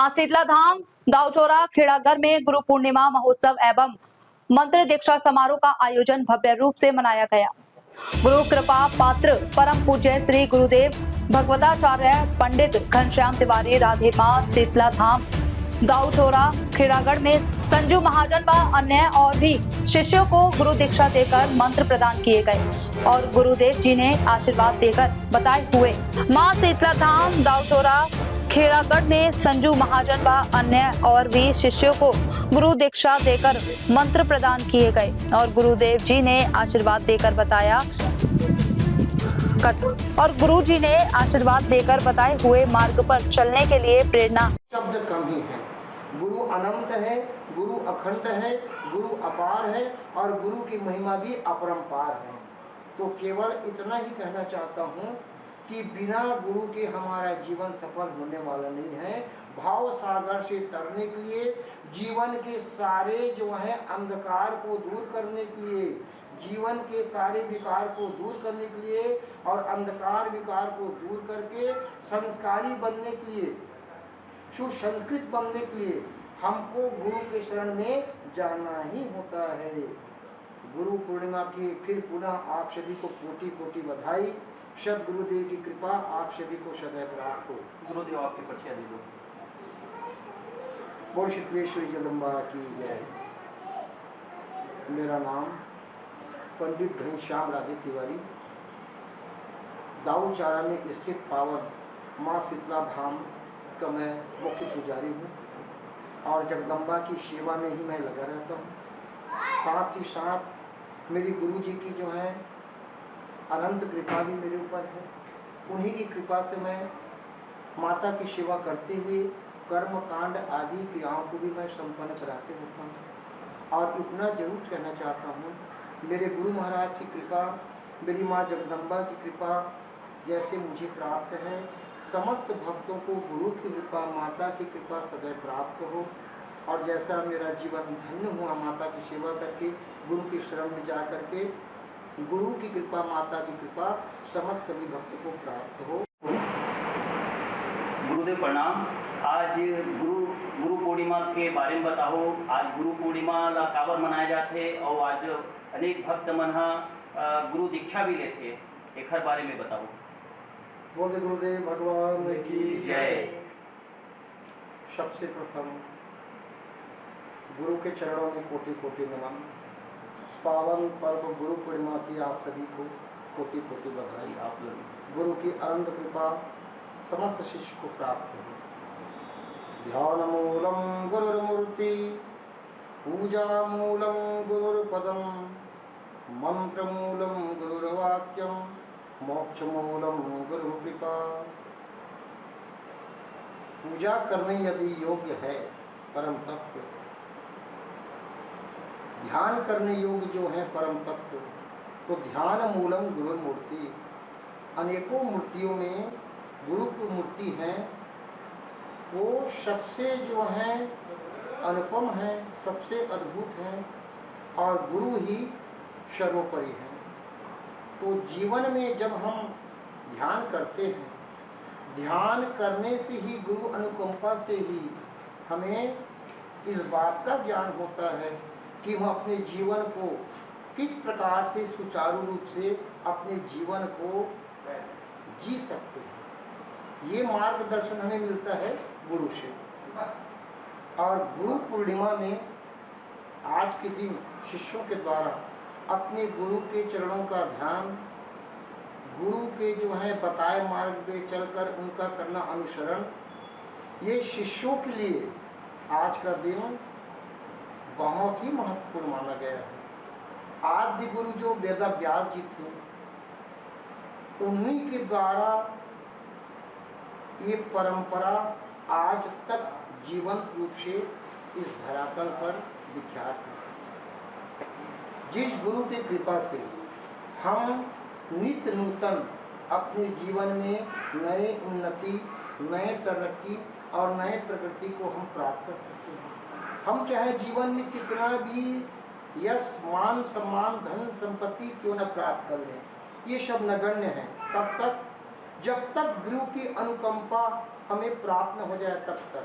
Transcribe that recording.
मां शीतला धाम दाउचौरा खेड़ागढ़ में गुरु पूर्णिमा महोत्सव एवं मंत्र दीक्षा समारोह का आयोजन भव्य रूप से मनाया गया। गुरु कृपा पात्र परम पूज्य श्री गुरुदेव भगवताचार्य पंडित घनश्याम तिवारी राधे मां शीतला धाम दाउचौरा खेड़ागढ़ में संजू महाजन व अन्य और भी शिष्यों को गुरु दीक्षा देकर मंत्र प्रदान किए गए और गुरुदेव जी ने आशीर्वाद देकर बताए हुए मां शीतला धाम दाउचौरा खेड़ागढ़ में संजू महाजन व अन्य और भी शिष्यों को गुरु दीक्षा देकर मंत्र प्रदान किए गए और गुरुदेव जी ने आशीर्वाद देकर गुरु जी ने आशीर्वाद देकर बताए हुए मार्ग पर चलने के लिए प्रेरणा। शब्द कम ही है। गुरु अनंत है, गुरु अखंड है, गुरु अपार है और गुरु की महिमा भी अपरंपार है। तो केवल इतना ही कहना चाहता हूँ कि बिना गुरु के हमारा जीवन सफल होने वाला नहीं है। भाव सागर से तरने के लिए, जीवन के सारे जो है अंधकार को दूर करने के लिए, जीवन के सारे विकार को दूर करने के लिए और अंधकार विकार को दूर करके संस्कारी बनने के लिए, सुसंस्कृत बनने के लिए हमको गुरु के शरण में जाना ही होता है। गुरु पूर्णिमा की फिर पुनः आप सभी को कोटि कोटि बधाई। सद गुरुदेव की कृपा आप सभी को सदैव प्राप्त हो। गुरुदेव आपकी परिचय दे दो। बोल श्री जगदम्बा की जय। मेरा नाम पंडित घनश्याम राधे तिवारी दाउचौरा में स्थित पावन मां शीतला धाम का मैं मुख्य पुजारी हूँ और जगदम्बा की सेवा में ही मैं लगा रहता हूँ। साथ ही साथ मेरी गुरु जी की जो है अनंत कृपा भी मेरे ऊपर है। उन्हीं की कृपा से मैं माता की सेवा करते हुए कर्म कांड आदि क्रियाओं को भी मैं संपन्न कराते होता हूँ। और इतना जरूर कहना चाहता हूँ, मेरे गुरु महाराज की कृपा, मेरी माँ जगदम्बा की कृपा जैसे मुझे प्राप्त है, समस्त भक्तों को गुरु की कृपा, माता की कृपा सदैव प्राप्त हो। और जैसा मेरा जीवन धन्य हुआ माता की सेवा करके, गुरु की शरण में जा करके, गुरु की कृपा, माता की कृपा समस्त सभी भक्तों को प्राप्त हो। गुरुदेव प्रणाम। आज गुरु पूर्णिमा के बारे में बताओ। आज गुरु पूर्णिमा ला काबर मनाए जाते और आज अनेक भक्त मन गुरु दीक्षा भी लेते, एक बारे में बताओ। बोले गुरुदेव भगवान की जय। सबसे प्रथम गुरु के चरणों में कोटि कोटि नमन। पावन पर्व गुरु पूर्णिमा की आप सभी को कोटि कोटि बधाई। आप लोग गुरु की अनंत कृपा समस्त शिष्य को प्राप्त हो। ध्यान मूलम गुरुर्मूर्ति, पूजा मूलम गुरुर्पदम, मंत्र मूलम गुरुर्वाक्यम, मोक्ष मूलम गुरु कृपा। पूजा करने यदि योग्य है परम तत्व, ध्यान करने योग्य जो है परम तत्व, तो ध्यान मूलम गुरु मूर्ति। अनेकों मूर्तियों में गुरु की मूर्ति है, वो सबसे जो है अनुपम है, सबसे अद्भुत है और गुरु ही सर्वोपरि है। तो जीवन में जब हम ध्यान करते हैं, ध्यान करने से ही गुरु अनुकंपा से ही हमें इस बात का ज्ञान होता है कि हम अपने जीवन को किस प्रकार से सुचारू रूप से अपने जीवन को जी सकते हैं। ये मार्गदर्शन हमें मिलता है गुरु से। और गुरु पूर्णिमा में आज के दिन शिष्यों के द्वारा अपने गुरु के चरणों का ध्यान, गुरु के जो है बताए मार्ग पे चलकर उनका करना अनुसरण, ये शिष्यों के लिए आज का दिन बहुत ही महत्वपूर्ण माना गया है। आदि गुरु जो वेद व्यास जी थे, उन्हीं के द्वारा ये परंपरा आज तक जीवंत रूप से इस धरातल पर विख्यात है। जिस गुरु की कृपा से हम नित्य नूतन अपने जीवन में नए उन्नति, नए तरक्की और नए प्रकृति को हम प्राप्त कर सकते हैं। हम चाहे जीवन में कितना भी यश, मान, सम्मान, धन, संपत्ति क्यों न प्राप्त कर लें, ये सब नगण्य है तब तक जब तक गुरु की अनुकंपा हमें प्राप्त न हो जाए तब तक।